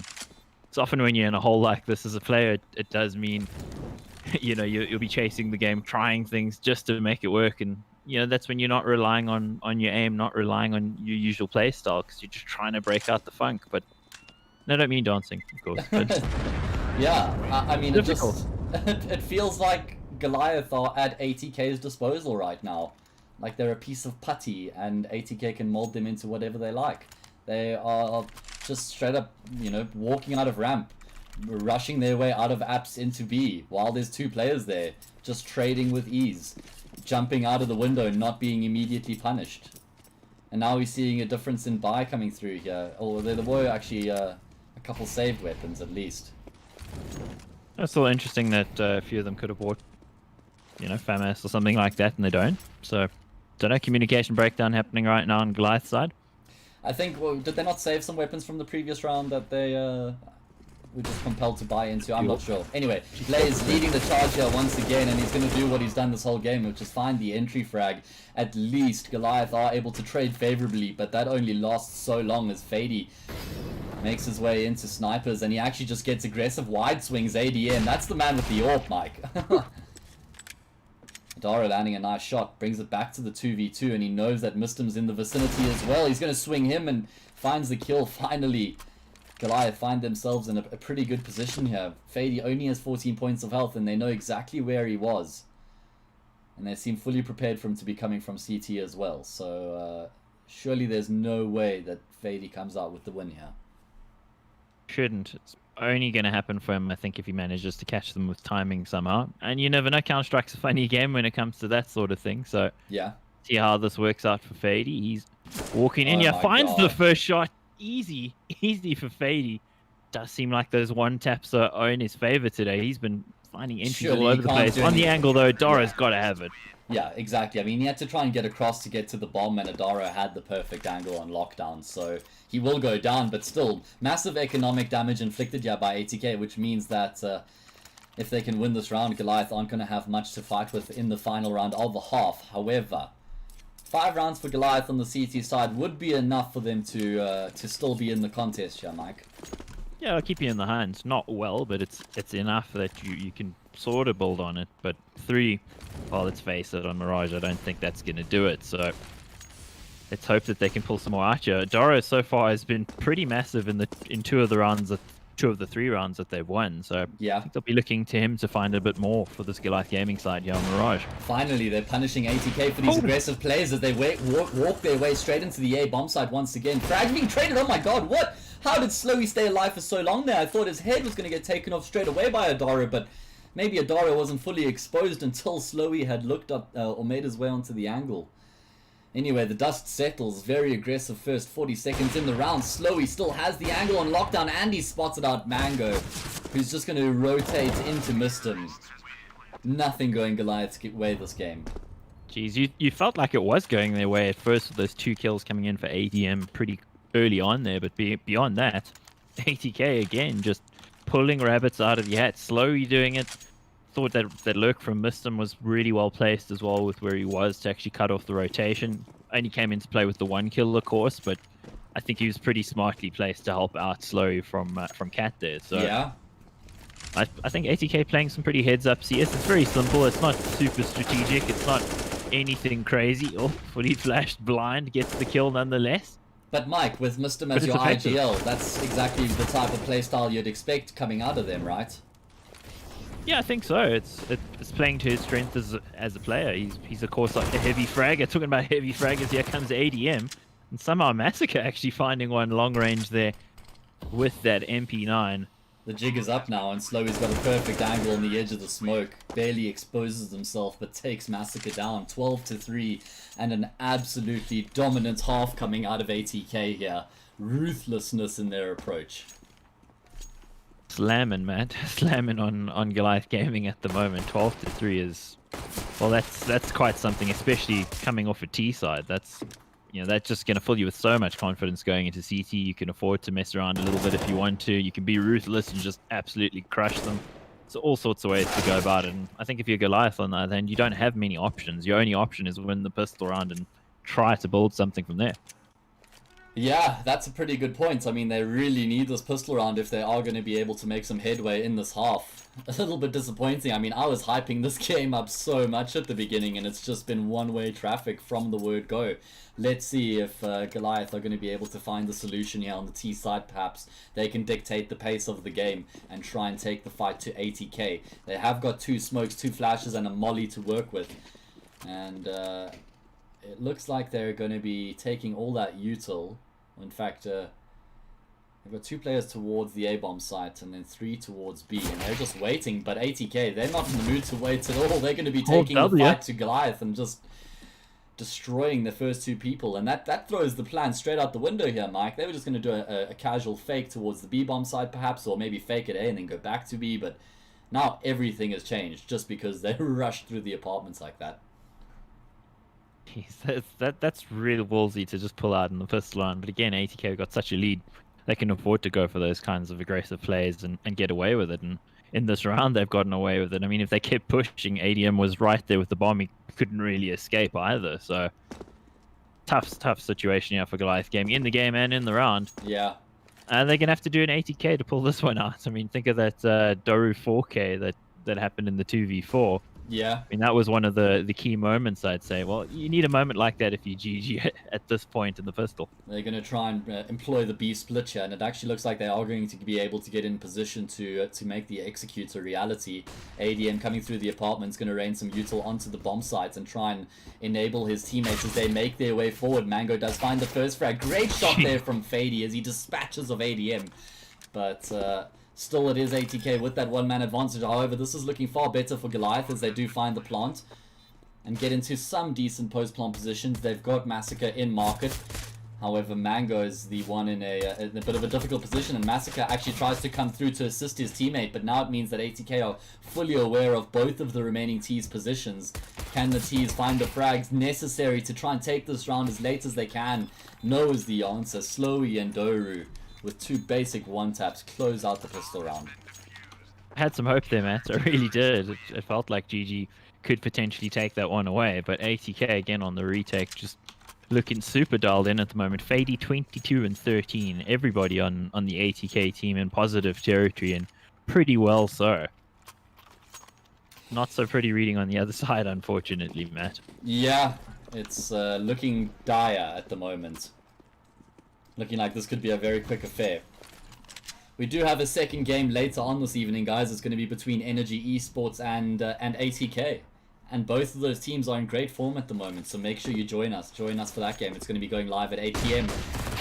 It's often when you're in a hole like this as a player, it does mean, you know, you'll be chasing the game, trying things just to make it work, and you know, that's when you're not relying on your aim, not relying on your usual play style, because you're just trying to break out the funk. But I don't mean dancing, of course. But yeah, I mean, difficult. It feels like Goliath are at ATK's disposal right now. Like they're a piece of putty, and ATK can mold them into whatever they like. They are just straight up, you know, walking out of ramp, rushing their way out of apps into B, while there's 2 players there, just trading with ease. Jumping out of the window and not being immediately punished. And now we're seeing a difference in buy coming through here. Oh, there were actually a couple saved weapons at least. It's still interesting that a few of them could have bought, you know, FAMAS or something like that, and they don't. So, don't know, communication breakdown happening right now on Goliath's side. I think, well, did they not save some weapons from the previous round that they were just compelled to buy into? I'm not sure. Anyway, Blaze leading the charge here once again, and he's going to do what he's done this whole game, which is find the entry frag. At least Goliath are able to trade favorably, but that only lasts so long as Fady makes his way into snipers, and he actually just gets aggressive wide swings ADM. That's the man with the AWP, Mike. Dara landing a nice shot, brings it back to the 2v2, and he knows that Mistim's in the vicinity as well. He's going to swing him and finds the kill finally. Goliath find themselves in a pretty good position here. Fady only has 14 points of health, and they know exactly where he was. And they seem fully prepared for him to be coming from CT as well. So surely there's no way that Fady comes out with the win here. Shouldn't. It's only going to happen for him, I think, if he manages to catch them with timing somehow. And you never know, Counter-Strike's a funny game when it comes to that sort of thing. So yeah, see how this works out for Fady. He's walking in, finds God. the first shot. Easy for Fady. Does seem like those one taps are in his favor today. He's been finding entries Surely all over the place. On the angle though, Dara's got to have it. Yeah, exactly. I mean, he had to try and get across to get to the bomb, and Adara had the perfect angle on lockdown, so he will go down, but still, massive economic damage inflicted here by ATK, which means that if they can win this round, Goliath aren't going to have much to fight with in the final round of the half. However, 5 rounds for Goliath on the CT side would be enough for them to still be in the contest here, Mike. Yeah, it'll keep you in the hunt. Not well, but it's enough that you can sort of build on it. But 3, well, let's face it, on Mirage, I don't think that's going to do it. So let's hope that they can pull some more out here. Doro so far has been pretty massive in 2 of the rounds, 2 of the 3 rounds that they've won. So yeah, I think they'll be looking to him to find a bit more for this Goliath Gaming side here on Mirage. finally they're punishing ATK for these aggressive plays as they walk their way straight into the A bomb site once again. Frag being traded. Oh my god, what? How did Slowy stay alive for so long there? I thought his head was going to get taken off straight away by Adara, but maybe Adara wasn't fully exposed until Slowy had looked up or made his way onto the angle. Anyway, the dust settles. Very aggressive first 40 seconds in the round. Slowy still has the angle on lockdown, and he spotted out Mango, who's just going to rotate into Mistim. Nothing going Goliath's way this game. Jeez, you felt like it was going their way at first with those 2 kills coming in for ADM pretty early on there, but beyond that, ATK again just pulling rabbits out of the hat, slowly doing it. Thought that lurk from Mistim was really well placed as well with where he was to actually cut off the rotation. Only came into play with the 1 kill, of course, but I think he was pretty smartly placed to help out Slowy from Cat there. So yeah, I think ATK playing some pretty heads up CS. It's very simple. It's not super strategic. It's not anything crazy. Oh, fully flashed blind gets the kill nonetheless. but Mike, with Mistim as your IGL, that's exactly the type of playstyle you'd expect coming out of them, right? Yeah, I think so. It's playing to his strength as a player. He's of course like a heavy fragger. Talking about heavy fraggers, here comes ADM, and somehow Massacre actually finding one long range there with that MP9. The jig is up now, and Slowy's got a perfect angle on the edge of the smoke. Barely exposes himself, but takes Massacre down 12-3, and an absolutely dominant half coming out of ATK here. Ruthlessness in their approach. Slamming, man. Slamming on Goliath Gaming at the moment. 12-3 is, well, that's quite something, especially coming off a T side. That's just going to fill you with so much confidence going into CT. You can afford to mess around a little bit if you want to. You can be ruthless and just absolutely crush them. So all sorts of ways to go about it. And I think if you're Goliath on the other hand, you don't have many options. Your only option is win the pistol round and try to build something from there. Yeah, that's a pretty good point. I mean, they really need this pistol round if they are going to be able to make some headway in this half. A little bit disappointing. I mean, I was hyping this game up so much at the beginning, and it's just been one-way traffic from the word go. Let's see if Goliath are going to be able to find the solution here on the T side. Perhaps they can dictate the pace of the game and try and take the fight to ATK. They have got 2 smokes, 2 flashes, and a molly to work with. And it looks like they're going to be taking all that util. In fact, they've got 2 players towards the A-bomb site and then 3 towards B, and they're just waiting. But ATK, they're not in the mood to wait at all. They're going to be taking the fight to Goliath and just destroying the first 2 people. And that throws the plan straight out the window here, Mike. They were just going to do a casual fake towards the B-bomb site perhaps, or maybe fake at A and then go back to B. But now everything has changed just because they rushed through the apartments like that. That's really ballsy to just pull out in the pistol round. But again, ATK got such a lead, they can afford to go for those kinds of aggressive plays and get away with it. And in this round, they've gotten away with it. I mean, if they kept pushing, ADM was right there with the bomb. He couldn't really escape either. So tough situation here for Goliath Gaming in the game and in the round. Yeah. And they're gonna have to do an ATK to pull this one out. I mean, think of that Doru 4K that happened in the 2v4. Yeah. I mean, that was one of the key moments, I'd say. Well, you need a moment like that if you GG at this point in the pistol. They're going to try and employ the B split here, and it actually looks like they are going to be able to get in position to make the execute a reality. ADM coming through the apartment is going to rain some util onto the bomb sites and try and enable his teammates as they make their way forward. Mango does find the first frag. Great shot there from Fady as he dispatches of ADM. But still, it is ATK with that one-man advantage. However, this is looking far better for Goliath as they do find the plant and get into some decent post-plant positions. They've got Massacre in market. However, Mango is the one in a bit of a difficult position, and Massacre actually tries to come through to assist his teammate, but now it means that ATK are fully aware of both of the remaining T's positions. Can the T's find the frags necessary to try and take this round as late as they can? No is the answer. Slowy and Doru, with 2 basic one-taps, close out the pistol round. I had some hope there, Matt. I really did. It felt like GG could potentially take that one away, but ATK again on the retake, just looking super dialed in at the moment. Fady 22 and 13. Everybody on the ATK team in positive territory, and pretty well so. Not so pretty reading on the other side, unfortunately, Matt. Yeah, it's looking dire at the moment. Looking like this could be a very quick affair. We do have a second game later on this evening, guys. It's going to be between Energy Esports and ATK. And both of those teams are in great form at the moment, so make sure you join us. Join us for that game. It's going to be going live at 8 PM.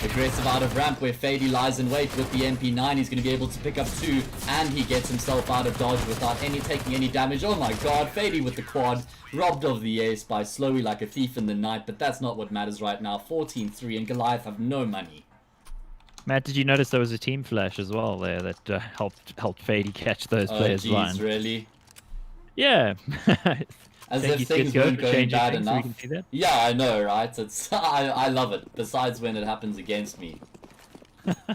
Aggressive out of ramp where Fady lies in wait with the MP9. He's going to be able to pick up 2, and he gets himself out of dodge without taking any damage. Oh my god, Fady with the quad. Robbed of the ace by Slowly like a thief in the night, but that's not what matters right now. 14-3, and Goliath have no money. Matt, did you notice there was a team flash as well there that helped Fady catch those players blind? Really? Yeah. As if things weren't going bad enough. So yeah, I know, right? It's I love it. Besides when it happens against me.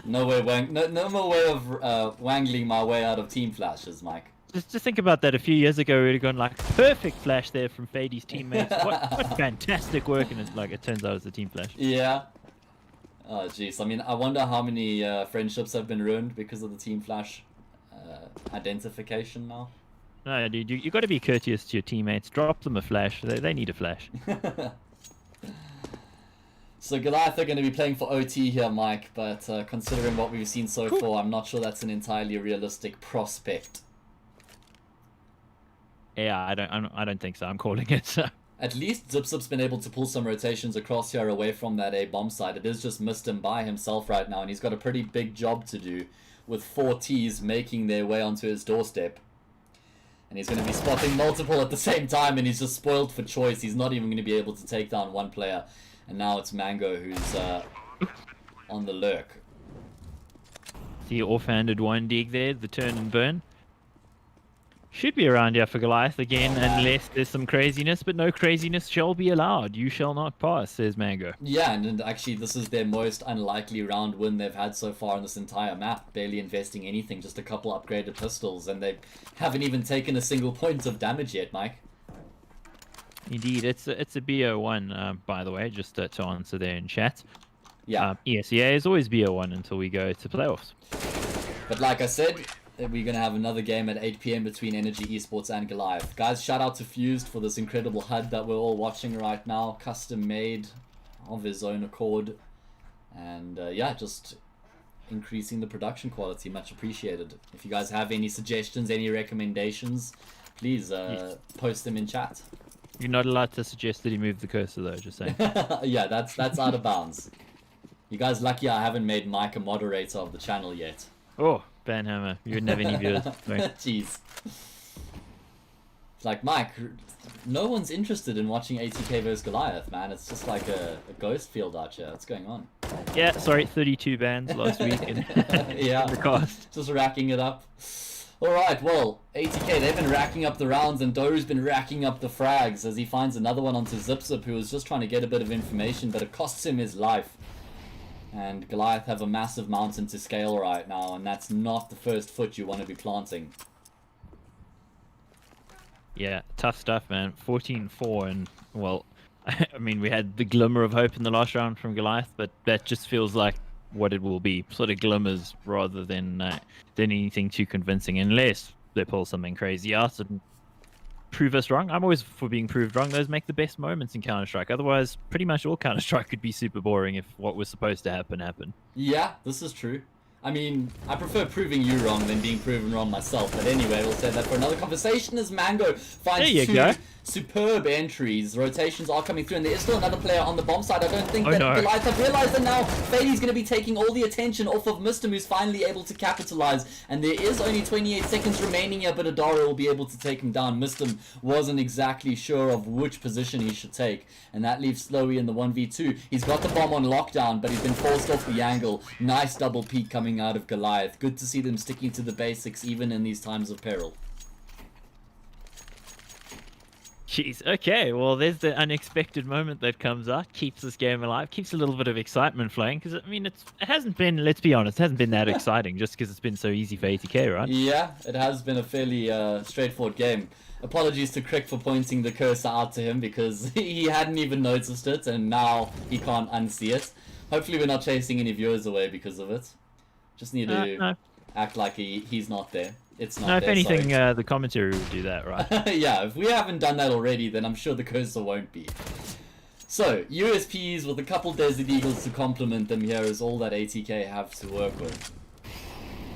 No more way of wangling my way out of team flashes, Mike. Just think about that. A few years ago, we would have gone like perfect flash there from Fady's teammates. What fantastic work, and it turns out it's a team flash. Yeah. Oh jeez. I mean, I wonder how many friendships have been ruined because of the team flash identification now. No, dude, you got to be courteous to your teammates. Drop them a flash. They need a flash. So Goliath are going to be playing for OT here, Mike, but considering what we've seen so far, I'm not sure that's an entirely realistic prospect. Yeah, I don't think so. I'm calling it. At least ZipZip's been able to pull some rotations across here away from that A bomb site. It has just missed him by himself right now, and he's got a pretty big job to do with 4 Ts making their way onto his doorstep. And he's going to be spotting multiple at the same time, and he's just spoiled for choice. He's not even going to be able to take down one player. And now it's Mango who's on the lurk. The offhanded one dig there, the turn and burn. Should be around here for Goliath again, unless there's some craziness, but no craziness shall be allowed. You shall not pass, says Mango. Yeah, and actually this is their most unlikely round win they've had so far on this entire map. Barely investing anything, just a couple upgraded pistols, and they haven't even taken a single point of damage yet, Mike. Indeed, it's a BO1, by the way, just to answer there in chat. Yeah. ESEA is always BO1 until we go to playoffs. But like I said, we're going to have another game at 8 PM between Energy Esports and Goliath. Guys, shout out to Fused for this incredible HUD that we're all watching right now. Custom made of his own accord. And yeah, just increasing the production quality. Much appreciated. If you guys have any suggestions, any recommendations, please post them in chat. You're not allowed to suggest that he move the cursor though, just saying. Yeah, that's out of bounds. You guys lucky I haven't made Mike a moderator of the channel yet. Oh, Banhammer. You wouldn't have any viewers. Jeez. It's like, Mike, no one's interested in watching ATK vs Goliath, man. It's just like a ghost field out here. What's going on? Yeah, sorry, 32 bans last week. Yeah, the cost. Just racking it up. Alright, well, ATK, they've been racking up the rounds, and Doru's been racking up the frags as he finds another one onto ZipZip, who was just trying to get a bit of information, but it costs him his life. And Goliath have a massive mountain to scale right now, and that's not the first foot you want to be planting. Yeah, tough stuff, man. 14-4, and, well, I mean, we had the glimmer of hope in the last round from Goliath, but that just feels like what it will be. Sort of glimmers rather than anything too convincing, unless they pull something crazy out and prove us wrong. I'm always for being proved wrong. Those make the best moments in Counter-Strike. Otherwise, pretty much all Counter-Strike could be super boring if what was supposed to happen happened. Yeah, this is true. I mean, I prefer proving you wrong than being proven wrong myself. But anyway, we'll save that for another conversation as Mango finds two superb entries. Rotations are coming through, and there is still another player on the bomb side. I don't think that Goliath have realized that now. Fady's going to be taking all the attention off of Mr. who's finally able to capitalize. And there is only 28 seconds remaining here, but Adara will be able to take him down. Mr. wasn't exactly sure of which position he should take, and that leaves Slowy in the 1v2. He's got the bomb on lockdown, but he's been forced off the angle. Nice double peek coming out of Goliath. Good to see them sticking to the basics even in these times of peril. Jeez. Okay. Well, there's the unexpected moment that comes out, keeps this game alive, keeps a little bit of excitement flowing. Because I mean, it hasn't been. Let's be honest, it hasn't been that exciting just because it's been so easy for ATK, right? Yeah, it has been a fairly straightforward game. Apologies to Crick for pointing the cursor out to him because he hadn't even noticed it and now he can't unsee it. Hopefully we're not chasing any viewers away because of it. Just need to No. act like he's not there. It's not No, if there, anything, sorry. the commentary would do that, right? Yeah, if we haven't done that already, then I'm sure the cursor won't be. So, USPs with a couple Desert Eagles to complement them here is all that ATK have to work with.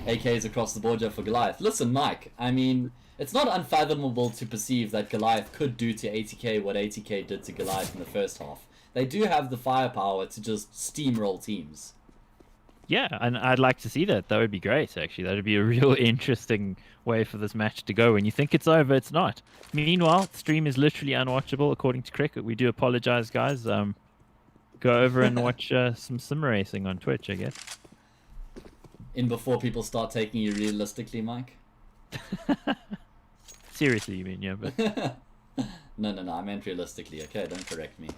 AKs across the board here for Goliath. Listen, Mike, I mean, it's not unfathomable to perceive that Goliath could do to ATK what ATK did to Goliath in the first half. They do have the firepower to just steamroll teams. Yeah, and I'd like to see that. That would be great, actually. That would be a real interesting way for this match to go. When you think it's over, it's not. Meanwhile, stream is literally unwatchable, according to Cricket. We do apologize, guys. Go over and watch some sim racing on Twitch, I guess. In before people start taking you realistically, Mike? Seriously, you mean, yeah, but... No, I meant realistically, okay? Don't correct me.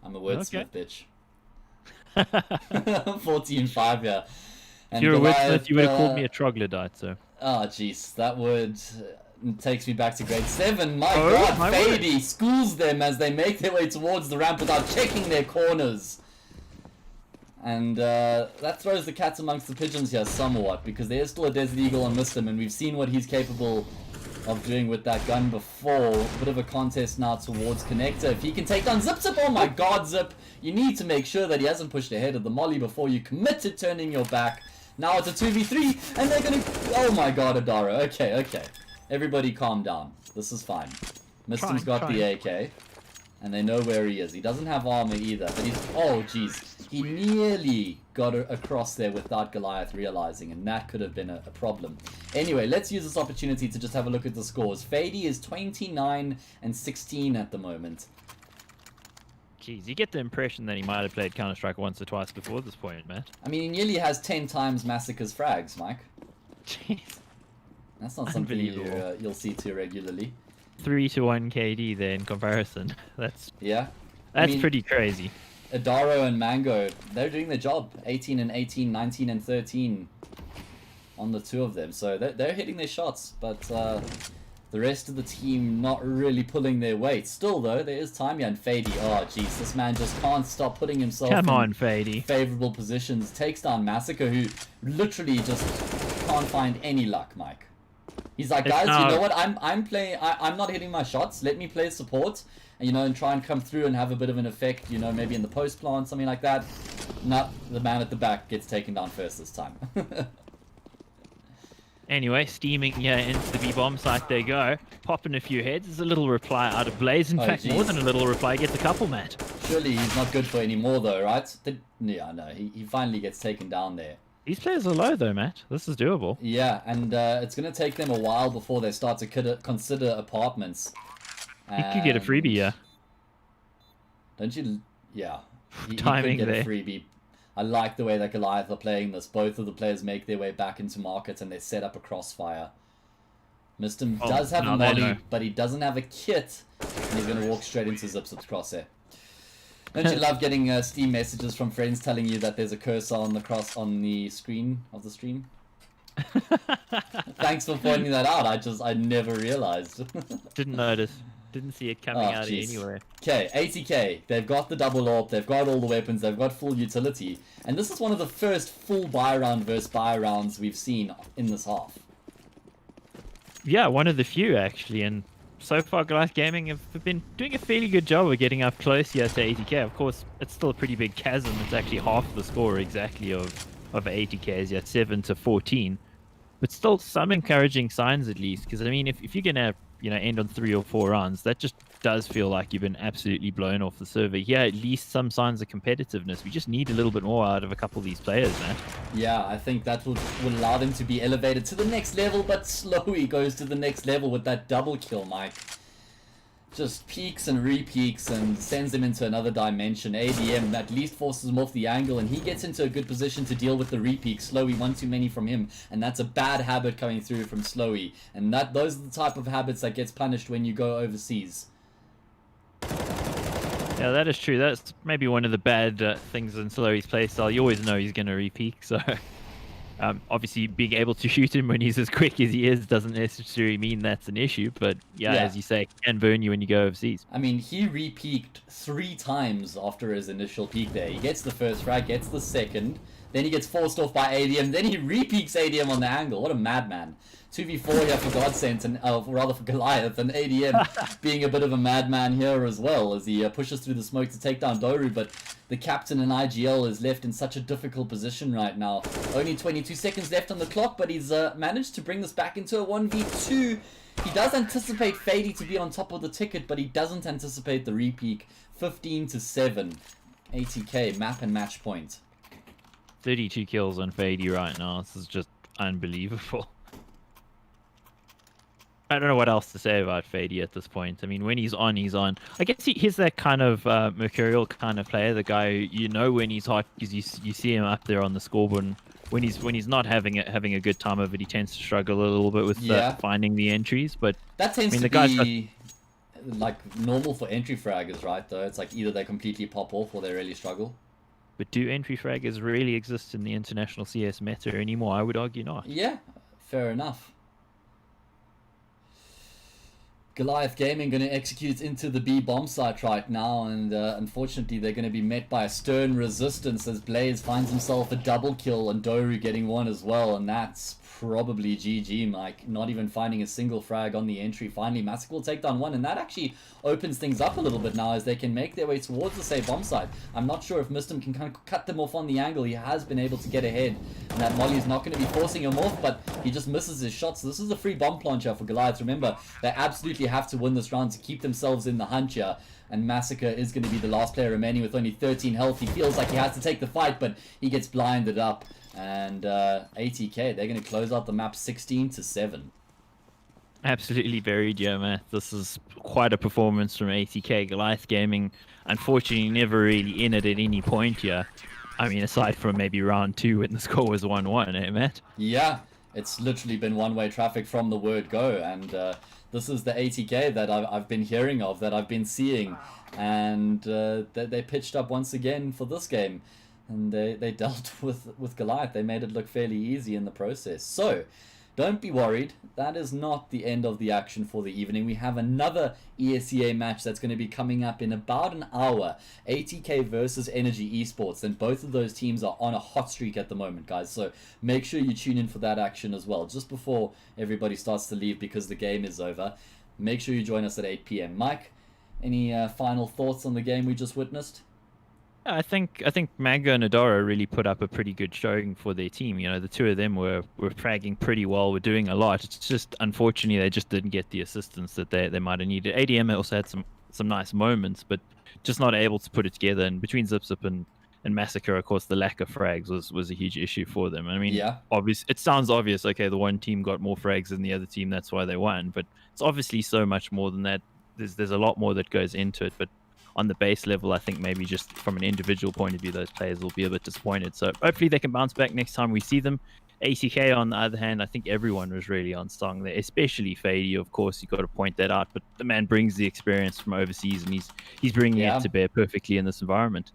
I'm a wordsmith, bitch. 14-5, yeah. And if you're a Goliath, wordsmith, you would have called me a troglodyte, so... Oh, jeez, that word takes me back to grade 7. My Oh, god, my Fady schools them as they make their way towards the ramp without checking their corners. And that throws the cats amongst the pigeons here somewhat, because there is still a Desert Eagle on Muslim, and we've seen what he's capable of doing with that gun before. A bit of a contest now towards Connector. If he can take down Zip, oh my god, Zip! You need to make sure that he hasn't pushed ahead of the molly before you commit to turning your back. Now it's a 2v3, and they're gonna... Oh my god, Adara. Okay. Everybody calm down. This is fine. Mistim's got the AK, and they know where he is. He doesn't have armor either, but he's... Oh, jeez. He nearly got across there without Goliath realizing, and that could have been a problem. Anyway, let's use this opportunity to just have a look at the scores. Fady is 29 and 16 at the moment. Jeez, you get the impression that he might have played Counter-Strike once or twice before this point, Matt. I mean, he nearly has 10 times Massacre's frags, Mike. Jeez. That's not something you'll see too regularly. 3-1 KD there in comparison. That's Yeah. That's pretty crazy. Adaro and Mango, they're doing their job. 18 and 18, 19 and 13 on the two of them. So they're hitting their shots, but the rest of the team not really pulling their weight. Still, though, there is time here. And Fady, oh, jeez, this man just can't stop putting himself in Fady. favorable positions. Takes down Massacre, who literally just can't find any luck, Mike. He's like, guys, you know what? I'm playing. I'm not hitting my shots. Let me play support, and and try and come through and have a bit of an effect. Maybe in the post plant, something like that. No, the man at the back gets taken down first this time. Anyway, steaming into the B-bomb site they go. Popping a few heads. There's a little reply out of Blaze. In fact, more than a little reply. He gets a couple, Matt. Surely he's not good for anymore, though, right? Yeah, no, he finally gets taken down there. These players are low, though, Matt. This is doable. Yeah, and it's going to take them a while before they start to consider apartments. You could get a freebie, yeah. Don't you? Yeah. Timing could get there. a freebie. I like the way that Goliath are playing this. Both of the players make their way back into market and they set up a crossfire. Mistim does have a molly, but he doesn't have a kit. And he's going to walk straight into Zip's crosshair. Don't you love getting Steam messages from friends telling you that there's a cursor on the screen of the stream? Thanks for pointing that out. I never realized. Didn't notice. Didn't see it coming out anywhere. Okay, ATK. They've got the double AWP. They've got all the weapons. They've got full utility. And this is one of the first full buy round versus buy rounds we've seen in this half. Yeah, one of the few actually. And so far, Goliath Gaming have been doing a fairly good job of getting up close here to ATK. Of course, it's still a pretty big chasm. It's actually half the score exactly of ATK's, 7-14. But still some encouraging signs at least. Because, I mean, if you're going to end on 3 or 4 rounds, that just does feel like you've been absolutely blown off the server. Yeah, at least some signs of competitiveness. We just need a little bit more out of a couple of these players, man. Yeah, I think that will allow them to be elevated to the next level, but Slowy goes to the next level with that double kill, Mike. Just peaks and re-peaks and sends him into another dimension. ADM at least forces him off the angle, and he gets into a good position to deal with the re-peak. Slowy, one too many from him, and that's a bad habit coming through from Slowy. And those are the type of habits that gets punished when you go overseas. Yeah, that is true. That's maybe one of the bad things in Slowy's playstyle. You always know he's going to re-peak, so obviously being able to shoot him when he's as quick as he is doesn't necessarily mean that's an issue, but yeah, as you say, it can burn you when you go overseas. I mean, he re-peaked 3 times after his initial peak there. He gets the first frag, gets the second, then he gets forced off by ADM, then he re-peaks ADM on the angle. What a madman. 2v4 here for Godsent, and rather for Goliath, and ADM being a bit of a madman here as well as he pushes through the smoke to take down Doru, but the captain in IGL is left in such a difficult position right now. Only 22 seconds left on the clock, but he's managed to bring this back into a 1v2. He does anticipate Fady to be on top of the ticket, but he doesn't anticipate the repeak. 15-7. ATK, map and match point. 32 kills on Fady right now. This is just unbelievable. I don't know what else to say about Fady at this point. I mean, when he's on, he's on. I guess he's that kind of mercurial kind of player, the guy you know when he's hot because you see him up there on the scoreboard. When he's not having a good time of it, he tends to struggle a little bit with finding the entries. But that tends to be like normal for entry fraggers, right? Though it's like either they completely pop off or they really struggle. But do entry fraggers really exist in the international CS meta anymore? I would argue not. Yeah, fair enough. Goliath Gaming going to execute into the B bomb site right now, and unfortunately they're going to be met by a stern resistance as Blaze finds himself a double kill and Doru getting one as well, and that's probably GG, Mike. Not even finding a single frag on the entry. Finally, Massacre will take down one, and that actually opens things up a little bit now as they can make their way towards the safe bomb site. I'm not sure if Mistim can kind of cut them off on the angle. He has been able to get ahead, and that Molly is not going to be forcing him off, but he just misses his shots. So this is a free bomb plancher for Goliath. Remember, they absolutely have to win this round to keep themselves in the hunt here. And Massacre is going to be the last player remaining with only 13 health. He feels like he has to take the fight, but he gets blinded up. And ATK, they're going to close out the map 16-7. Absolutely buried, yeah, Matt. This is quite a performance from ATK. Goliath Gaming, unfortunately, never really in it at any point here. I mean, aside from maybe round 2 when the score was 1-1, eh, Matt? Yeah, it's literally been one-way traffic from the word go. And this is the ATK that I've been hearing of, that I've been seeing. And they pitched up once again for this game. And they dealt with Goliath. They made it look fairly easy in the process. So, don't be worried. That is not the end of the action for the evening. We have another ESEA match that's going to be coming up in about an hour. ATK versus Energy Esports. And both of those teams are on a hot streak at the moment, guys. So, make sure you tune in for that action as well. Just before everybody starts to leave because the game is over. Make sure you join us at 8 PM. Mike, any final thoughts on the game we just witnessed? I think Manga and Adora really put up a pretty good showing for their team. You know, the two of them were fragging pretty well, were doing a lot. It's just unfortunately they just didn't get the assistance that they might have needed. ADM also had some nice moments, but just not able to put it together. And between Zip and Massacre, of course, the lack of frags was a huge issue for them. I mean, it sounds obvious. Okay, the one team got more frags than the other team, that's why they won. But it's obviously so much more than that. There's a lot more that goes into it. But on the base level, I think maybe just from an individual point of view, those players will be a bit disappointed. So hopefully they can bounce back next time we see them. ATK, on the other hand, I think everyone was really on song there, especially Fady. Of course, you got to point that out. But the man brings the experience from overseas, and he's bringing it to bear perfectly in this environment.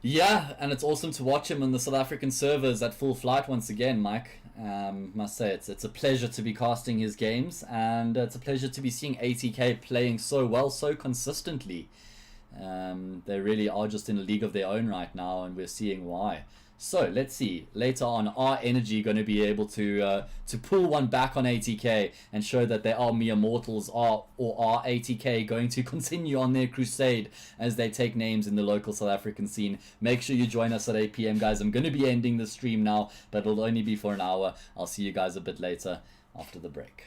Yeah, and it's awesome to watch him on the South African servers at full flight once again, Mike. Must say, it's a pleasure to be casting his games, and it's a pleasure to be seeing ATK playing so well, so consistently. They really are just in a league of their own right now, and we're seeing why. So let's see, later on, are Energy going to be able to pull one back on ATK and show that they are mere mortals, or are ATK going to continue on their crusade as they take names in the local South African scene? Make sure you join us at 8 PM, guys. I'm going to be ending the stream now, but it'll only be for an hour. I'll see you guys a bit later after the break.